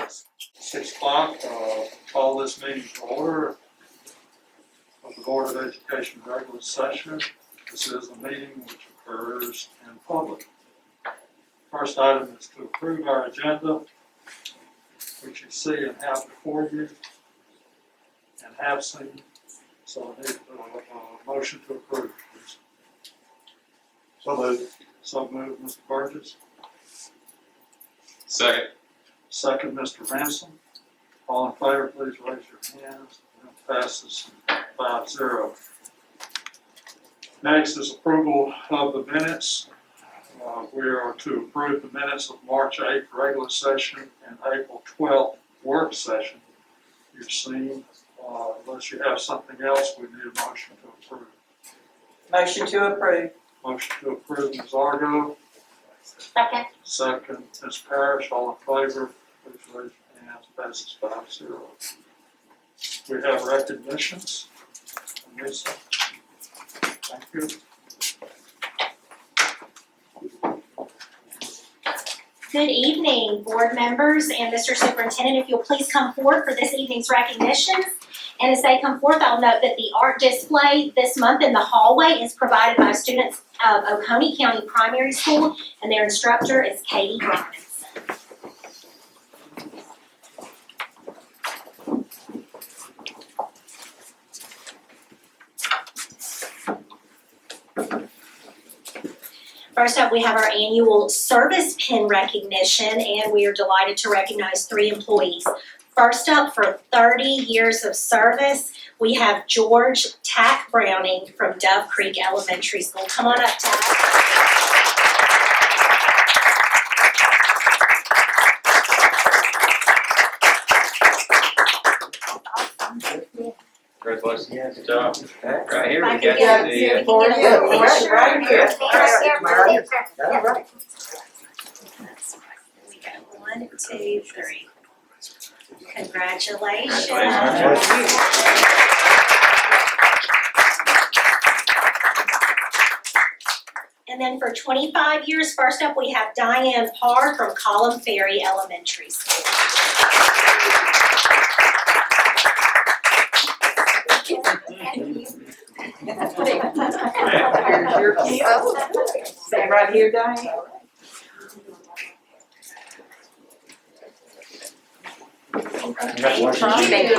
6 o'clock, call this meeting to order of the Board of Education regular session. This is a meeting which occurs in public. First item is to approve our agenda, which you see and have before you and have seen. So I need a motion to approve, please. So moved. So moved, Mr. Burgess. Second. Second, Mr. Ransom. All in favor, please raise your hands. It passes 5-0. Next is approval of the minutes. We are to approve the minutes of March 8th regular session and April 12th work session. You've seen, unless you have something else, we need a motion to approve. Motion to approve. Motion to approve, Ms. Argo. Second. Second, Ms. Parrish. All in favor, please raise your hands. Passes 5-0. We have recognitions. Lisa. Thank you. Good evening, board members and Mr. Superintendent. If you'll please come forward for this evening's recognitions. And as they come forth, I'll note that the art display this month in the hallway is provided by students of Oconee County Primary School, and their instructor is Katie Grimes. First up, we have our annual service pin recognition, and we are delighted to recognize 3 employees. First up, for 30 years of service, we have George Tack Browning from Dove Creek Elementary School. Come on up, Tack. Congratulations. Good job. Right here, we If I got can get the. we can get a little picture. Right here. There we go. 1, 2, 3. Congratulations. And then for 25 years, first up we have Diane Parr from Column Ferry Elementary School. Here's your key. Stay right here, Diane. Thank you.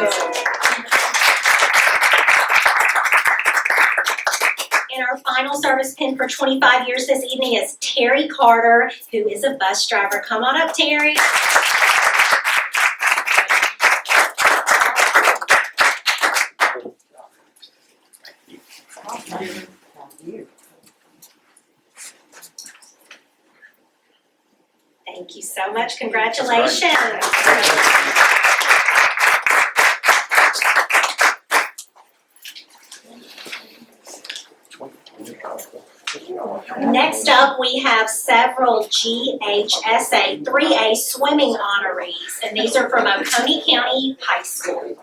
And our final service pin for 25 years this evening is Terry Carter, who is a bus driver. Come on up, Terry. Thank you so much. Congratulations. Next up, we have several GHSA 3A swimming honorees, and these are from Oconee County High School.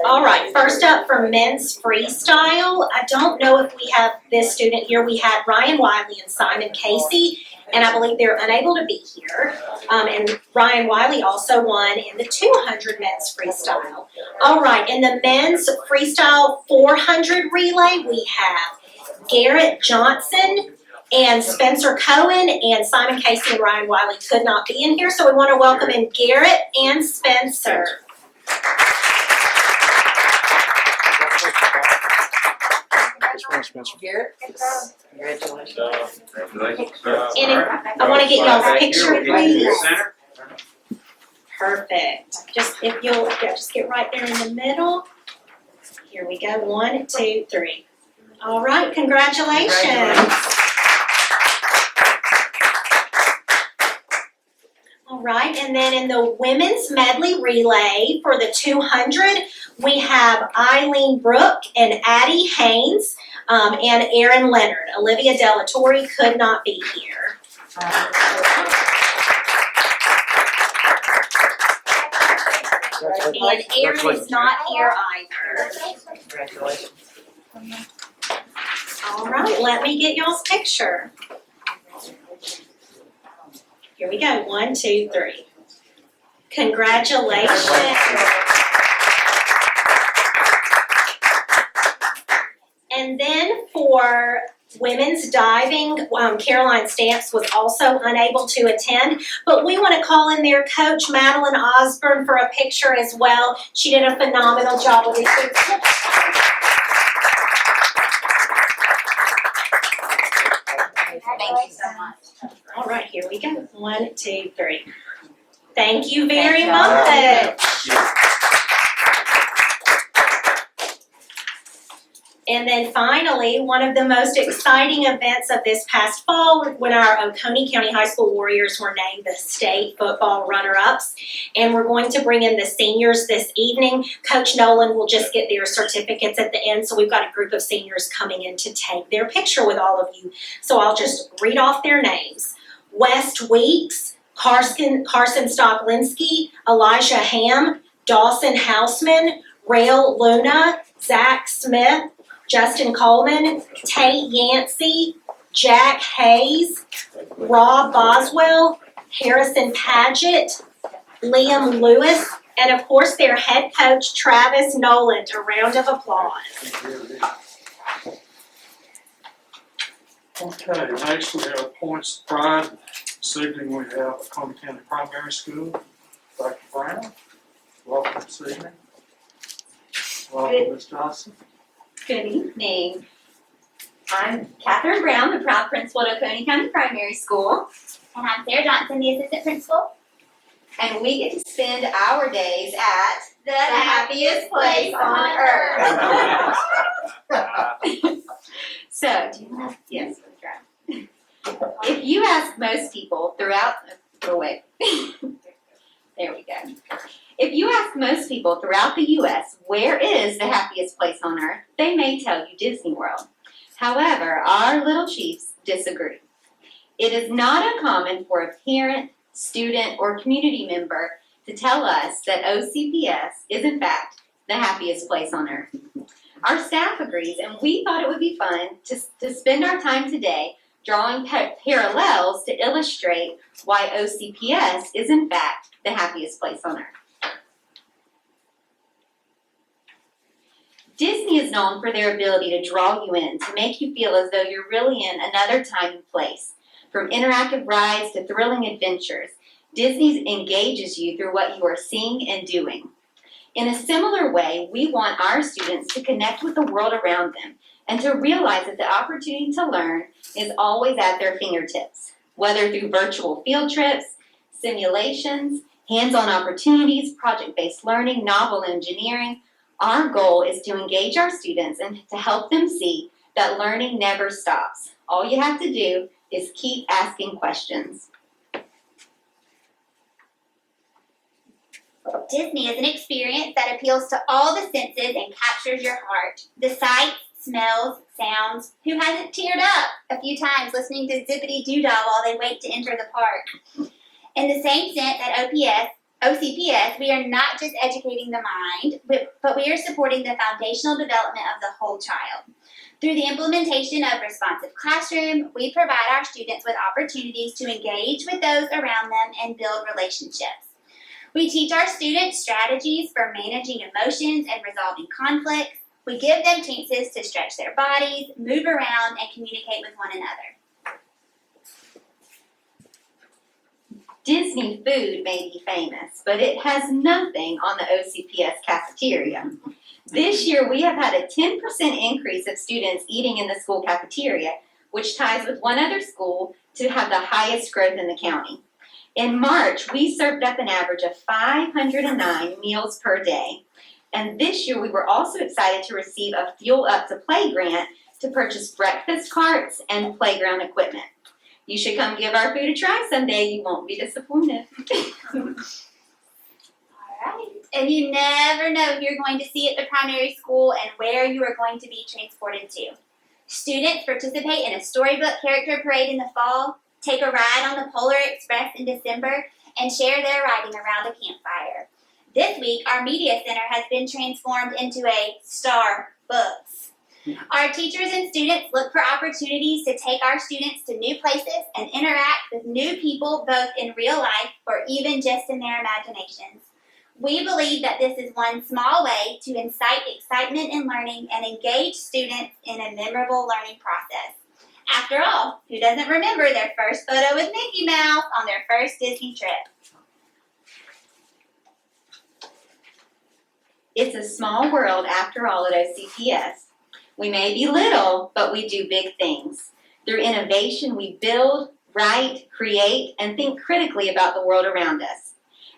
All right, first up for men's freestyle. I don't know if we have this student here. We had Ryan Wiley and Simon Casey, and I believe they're unable to be here. And Ryan Wiley also won in the 200 men's freestyle. All right, in the men's freestyle 400 relay, we have Garrett Johnson and Spencer Cohen, and Simon Casey and Ryan Wiley could not be in here, so we want to welcome in Garrett and Spencer. Garrett. Congratulations. And I want to get y'all's picture, please. Perfect. Just if you'll just get right there in the middle. Here we go. 1, 2, 3. All right. Congratulations. All right. And then in the women's medley relay for the 200, we have Eileen Brooke and Addie Haynes and Erin Leonard. Olivia Delatorre could not be here. And Erin is not here either. Congratulations. All right, let me get y'all's picture. Here we go, 1, 2, 3. Congratulations. And then for women's diving, Caroline Stamps was also unable to attend, but we want to call in their coach, Madeline Osborne, for a picture as well. She did a phenomenal job with it. Thank you so much. All right, here we go. 1, 2, 3. Thank you very much. And then finally, one of the most exciting events of this past fall when our Oconee County High School Warriors were named the state football runner-ups. And we're going to bring in the seniors this evening. Coach Nolan will just get their certificates at the end. So we've got a group of seniors coming in to take their picture with all of you. So I'll just read off their names. West Weeks, Carson Stocklinski, Elijah Ham, Dawson Houseman, Rael Luna, Zach Smith, Justin Coleman, Tate Yancey, Jack Hayes, Rob Boswell, Harrison Paget, Liam Lewis, and of course their head coach, Travis Nolan. A round of applause. Okay, next we have Points of Pride. This evening we have Oconee County Primary School. Dr. Brown, welcome this evening. Welcome, Ms. Johnson. Good evening. I'm Catherine Brown, the proud principal at Oconee County Primary School. And I'm Sarah Johnson, the assistant principal. And we get to spend our days at the happiest place on earth. So, do you want to, yes, let's try. If you ask most people throughout, oh wait, there we go. If you ask most people throughout the U.S. where is the happiest place on earth, they may tell you Disney World. However, our little chiefs disagree. It is not uncommon for a parent, student, or community member to tell us that OCPS is in fact the happiest place on earth. Our staff agrees, and we thought it would be fun to spend our time today drawing parallels to illustrate why OCPS is in fact the happiest place on earth. Disney is known for their ability to draw you in, to make you feel as though you're really in another time and place. From interactive rides to thrilling adventures, Disney engages you through what you are seeing and doing. In a similar way, we want our students to connect with the world around them and to realize that the opportunity to learn is always at their fingertips, whether through virtual field trips, simulations, hands-on opportunities, project-based learning, novel engineering. Our goal is to engage our students and to help them see that learning never stops. All you have to do is keep asking questions. Disney is an experience that appeals to all the senses and captures your heart. The sights, smells, sounds. Who hasn't teared up a few times listening to Zippity Doo Dah while they wait to enter the park? In the same sense at OCPS, we are not just educating the mind, but we are supporting the foundational development of the whole child. Through the implementation of Responsive Classroom, we provide our students with opportunities to engage with those around them and build relationships. We teach our students strategies for managing emotions and resolving conflicts. We give them chances to stretch their bodies, move around, and communicate with one another. Disney food may be famous, but it has nothing on the OCPS cafeteria. This year, we have had a 10% increase of students eating in the school cafeteria, which ties with one other school to have the highest growth in the county. In March, we served up an average of 509 meals per day. And this year, we were also excited to receive a Fuel Up to Play grant to purchase breakfast carts and playground equipment. You should come give our food a try someday. You won't be disappointed. Alright. And you never know who you're going to see at the primary school and where you are going to be transported to. Students participate in a storybook character parade in the fall, take a ride on the Polar Express in December, and share their riding around a campfire. This week, our media center has been transformed into a Star Books. Our teachers and students look for opportunities to take our students to new places and interact with new people both in real life or even just in their imaginations. We believe that this is one small way to incite excitement in learning and engage students in a memorable learning process. After all, who doesn't remember their first photo with Mickey Mouse on their first Disney trip? It's a small world after all at OCS. We may be little, but we do big things. Through innovation, we build, write, create, and think critically about the world around us.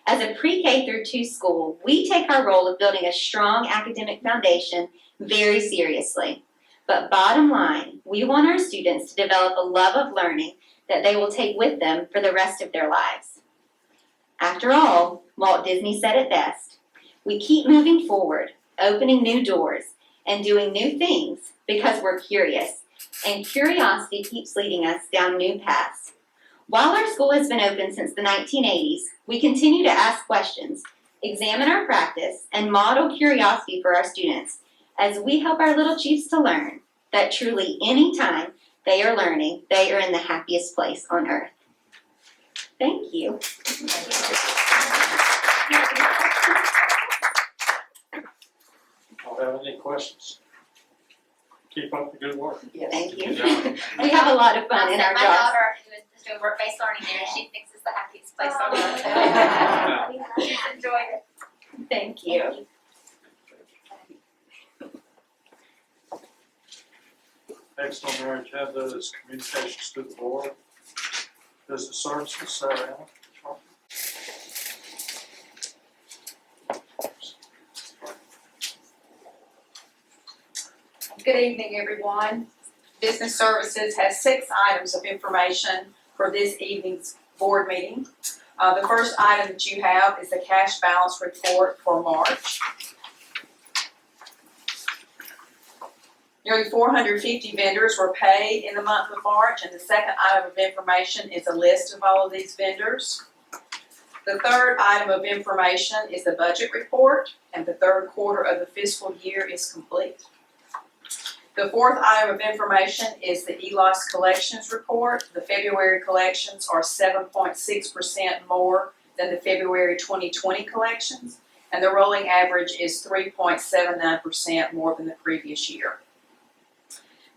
As a pre-K through 2 school, we take our role of building a strong academic foundation very seriously. But bottom line, we want our students to develop a love of learning that they will take with them for the rest of their lives. After all, Walt Disney said it best, we keep moving forward, opening new doors, and doing new things because we're curious, and curiosity keeps leading us down new paths. While our school has been open since the 1980s, we continue to ask questions, examine our practice, and model curiosity for our students as we help our little chiefs to learn that truly any time they are learning, they are in the happiest place on earth. Thank you. Don't have any questions? Keep up the good work. Thank you. Good job. We have a lot of fun in I'll our send my jobs. daughter, who is doing work-based learning there, and she thinks it's the happiest place on earth. She's enjoyed it. Thank you. Next on our agenda is communications to the board. Business services, Sarah Allen. Good evening, everyone. Business Services has 6 items of information for this evening's board meeting. The first item that you have is the cash balance report for March. Nearly 450 vendors were paid in the month of March, and the second item of information is a list of all of these vendors. The third item of information is the budget report, and the third quarter of the fiscal year is complete. The fourth item of information is the ELOS collections report. The February collections are 7.6% more than the February 2020 collections, and the rolling average is 3.79% more than the previous year.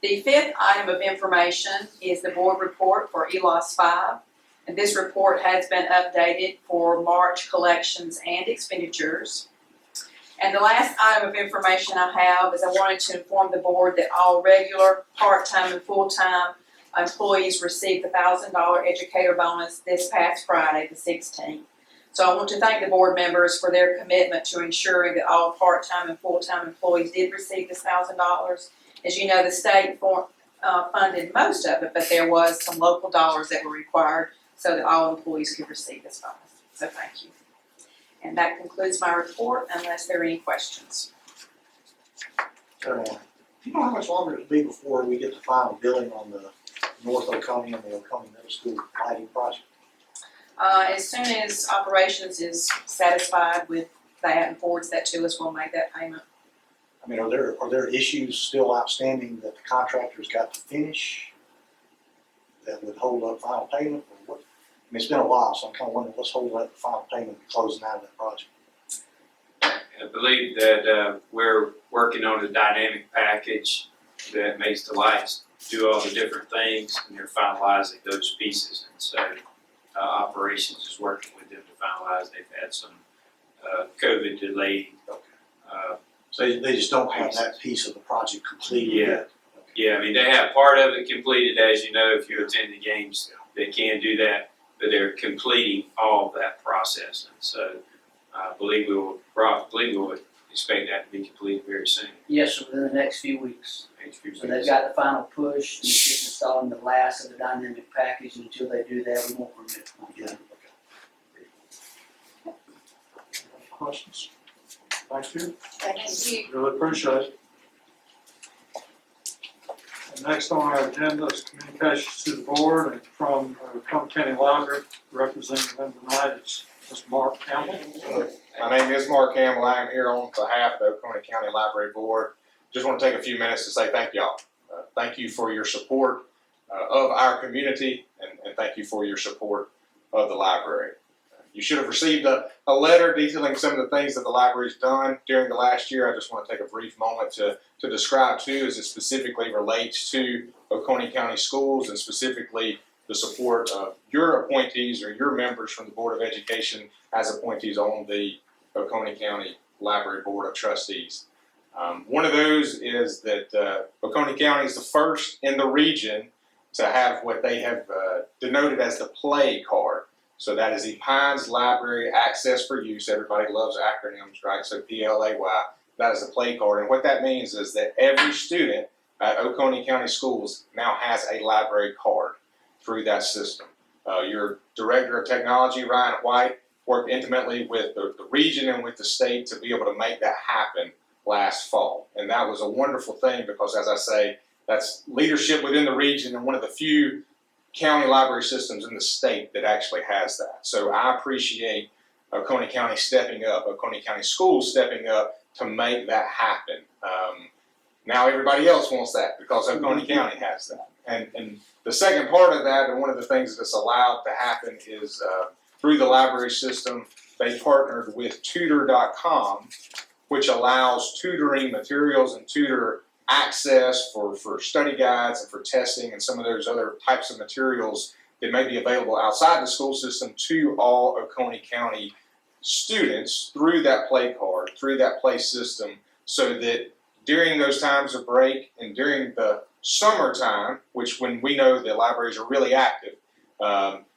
The fifth item of information is the board report for ELOS 5, and this report has been updated for March collections and expenditures. And the last item of information I have is I wanted to inform the board that all regular, part-time, and full-time employees received the $1,000 Educator Bonus this past Friday, the 16th. So I want to thank the board members for their commitment to ensuring that all part-time and full-time employees did receive this $1,000. As you know, the state funded most of it, but there was some local dollars that were required so that all employees could receive this bonus. So thank you. And that concludes my report, unless there are any questions. Do you know how much longer it'll be before we get the final billing on the North Oconee and the Oconee Middle School lighting project? As soon as operations is satisfied with that and forwards that to us, we'll make that payment. I mean, are there issues still outstanding that the contractor's got to finish that would hold up final payment, or what? I mean, it's been a while, so I'm kind of wondering what's holding up the final payment and closing out of that project. I believe that we're working on a dynamic package that makes the lights do all the different things, and they're finalizing those pieces. And so operations is working with them to finalize. They've had some COVID delayed. So they just don't have that piece of the project completed yet? Yeah, I mean, they have part of it completed, as you know, if you attend the games, they can do that, but they're completing all of that process. And so I believe we will expect that to be completed very soon. Yes, within the next few weeks. So they've got the final push, and it's just installing the last of the dynamic package, and until they do that, we won't permit it. Questions? Thank you. Thank you. Really appreciate it. And next on our agenda is communications to the board, and from Oconee County Library, representing them tonight is Mr. Mark Campbell. My name is Mark Campbell. I am here on behalf of the Oconee County Library Board. just want to take a few minutes to say thank y'all. Thank you for your support of our community, and thank you for your support of the library. You should have received a letter detailing some of the things that the library's done during the last year. I just want to take a brief moment to describe too, as it specifically relates to Oconee County Schools and specifically the support of your appointees or your members from the Board of Education as appointees on the Oconee County Library Board of Trustees. One of those is that Oconee County is the first in the region to have what they have denoted as the play card. So that is the Pines Library Access for Use. Everybody loves acronyms, right? So PLAY. That is the play card. And what that means is that every student at Oconee County Schools now has a library card through that system. Your Director of Technology, Ryan White, worked intimately with the region and with the state to be able to make that happen last fall. And that was a wonderful thing because, as I say, that's leadership within the region and one of the few county library systems in the state that actually has that. So I appreciate Oconee County stepping up, Oconee County Schools stepping up to make that happen. Now everybody else wants that because Oconee County has that. And the second part of that, and one of the things that's allowed to happen is through the library system, they partnered with tutor.com, which allows tutoring materials and tutor access for study guides and for testing and some of those other types of materials that may be available outside the school system to all Oconee County students through that play card, through that play system, so that during those times of break and during the summertime, which when we know the libraries are really active,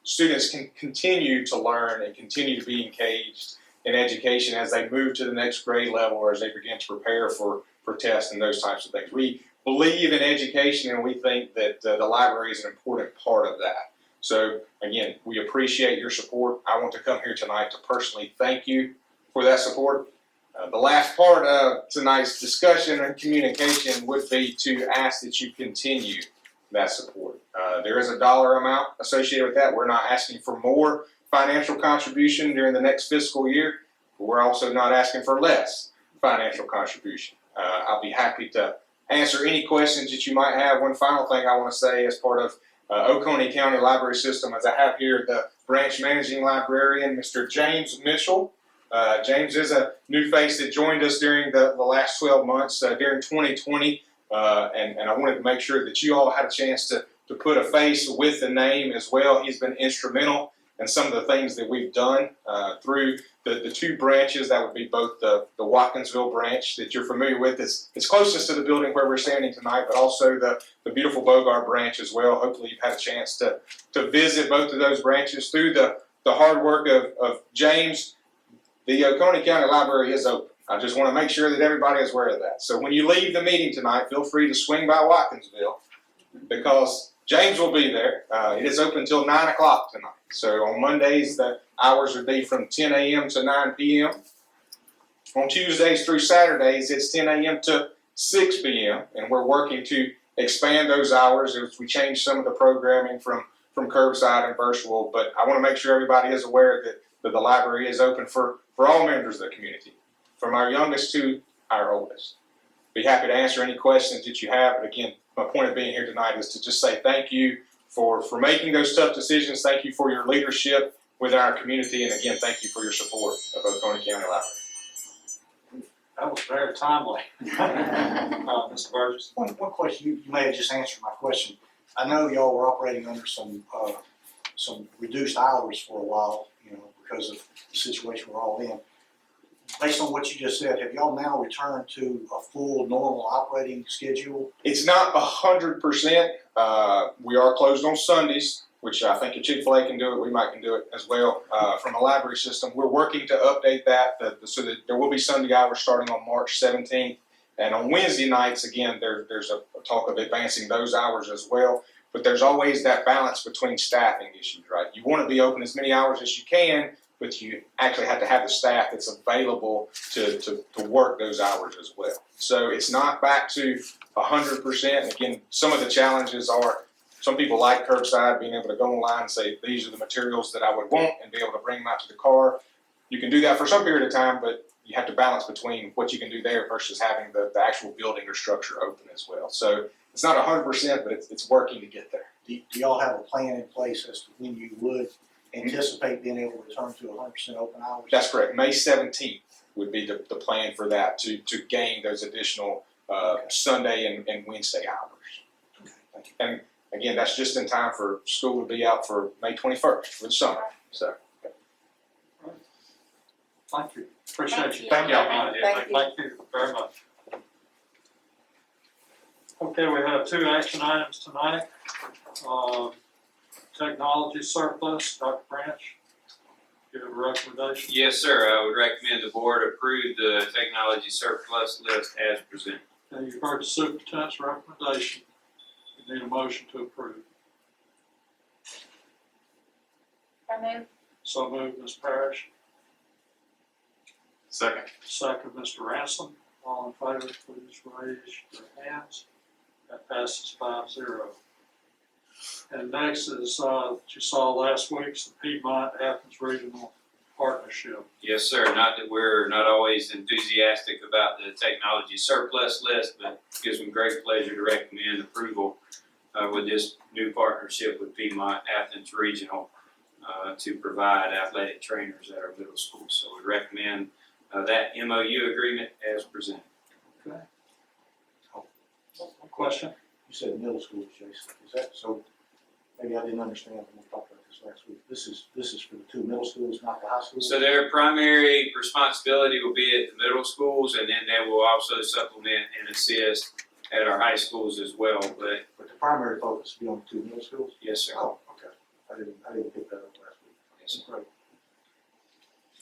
students can continue to learn and continue to be engaged in education as they move to the next grade level or as they begin to prepare for tests and those types of things. We believe in education and we think that the library is an important part of that. So again, we appreciate your support. I want to come here tonight to personally thank you for that support. The last part of tonight's discussion and communication would be to ask that you continue that support. There is a dollar amount associated with that. We're not asking for more financial contribution during the next fiscal year, but we're also not asking for less financial contribution. I'll be happy to answer any questions that you might have. One final thing I want to say as part of Oconee County Library System is I have here the branch managing librarian, Mr. James Mitchell. James is a new face that joined us during the last 12 months during 2020, and I wanted to make sure that you all had a chance to put a face with the name as well. He's been instrumental in some of the things that we've done through the two branches. That would be both the Watkinsville branch that you're familiar with. It's closest to the building where we're standing tonight, but also the beautiful Bogart branch as well. Hopefully you've had a chance to visit both of those branches. Through the hard work of James, the Oconee County Library is open. I just want to make sure that everybody is aware of that. So when you leave the meeting tonight, feel free to swing by Watkinsville because James will be there. It is open until 9 o'clock tonight. So on Mondays, the hours would be from 10 a.m. to 9 p.m. On Tuesdays through Saturdays, it's 10 a.m. to 6 p.m. And we're working to expand those hours as we change some of the programming from curbside and virtual. But I want to make sure everybody is aware that the library is open for all members of the community, from our youngest to our oldest. Be happy to answer any questions that you have. But again, my point of being here tonight is to just say thank you for making those tough decisions. Thank you for your leadership with our community. And again, thank you for your support of Oconee County Library. That was very timely. Mr. Burgess. One question, you may have just answered my question. I know y'all were operating under some reduced hours for a while, because of the situation we're all in. Based on what you just said, have y'all now returned to a full normal operating schedule? It's not 100%. We are closed on Sundays, which I think if Chick-fil-A can do it, we might can do it as well. From a library system, we're working to update that so that there will be Sunday hours starting on March 17th. And on Wednesday nights, again, there's a talk of advancing those hours as well. But there's always that balance between staffing issues, right? You want to be open as many hours as you can, but you actually have to have the staff that's available to work those hours as well. So it's not back to 100%. Again, some of the challenges are some people like curbside, being able to go online and say, these are the materials that I would want and be able to bring them out to the car. You can do that for some period of time, but you have to balance between what you can do there versus having the actual building or structure open as well. So it's not 100%, but it's working to get there. Do y'all have a plan in place as to when you would anticipate being able to return to 100% open hours? That's correct. May 17th would be the plan for that to gain those additional Sunday and Wednesday hours. Okay, thank you. And again, that's just in time for school to be out for May 21st for the summer. So Thank you. Appreciate you. Thank y'all. Thank you very much. Okay, we have 2 action items tonight. Technology surplus, Dr. Branch, you have a recommendation? Yes, sir. I would recommend the board approve the technology surplus list as presented. And you've heard the superintendent's recommendation. You need a motion to approve. So moved. So moved, Ms. Parrish. second. Second, Mr. Ransom. All in favor, please raise your hands. That passes 5-0. And next is, that you saw last week's the Piedmont Athens Regional Partnership. Yes, sir. Not that we're not always enthusiastic about the technology surplus list, but it gives me great pleasure to recommend approval with this new partnership with Piedmont Athens Regional to provide athletic trainers at our middle school. So we recommend that MOU agreement as presented. Question? You said middle school, Jason. Is that so? Maybe I didn't understand when we talked about this last week. This is for the 2 middle schools, not the high schools? So their primary responsibility will be at the middle schools, and then they will also supplement and assist at our high schools as well. But But the primary focus will be on the 2 middle schools? yes, sir. Oh, okay. I didn't pick that up last week. Yes, sir. Great.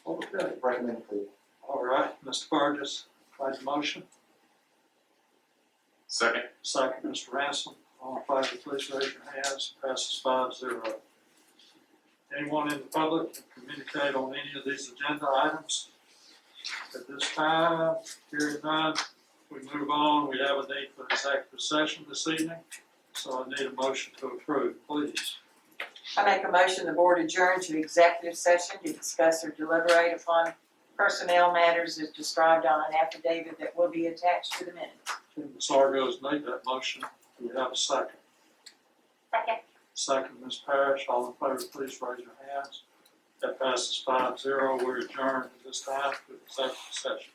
Okay. Recommend approval. All right, Mr. Burgess, made the motion. Second. Second, Mr. Ransom. All in favor, please raise your hands. Passes 5-0. Anyone in the public can communicate on any of these agenda items? At this time, hearing none, we move on. We have a need for executive session this evening, so I need a motion to approve, please. I make a motion the board adjourn to executive session to discuss or deliberate upon personnel matters as described on an affidavit that will be attached to the minutes. Ms. Argo's made that motion. Do we have a second? Second. Second, Ms. Parrish. All in favor, please raise your hands. That passes 5-0. We're adjourned at this time to executive session.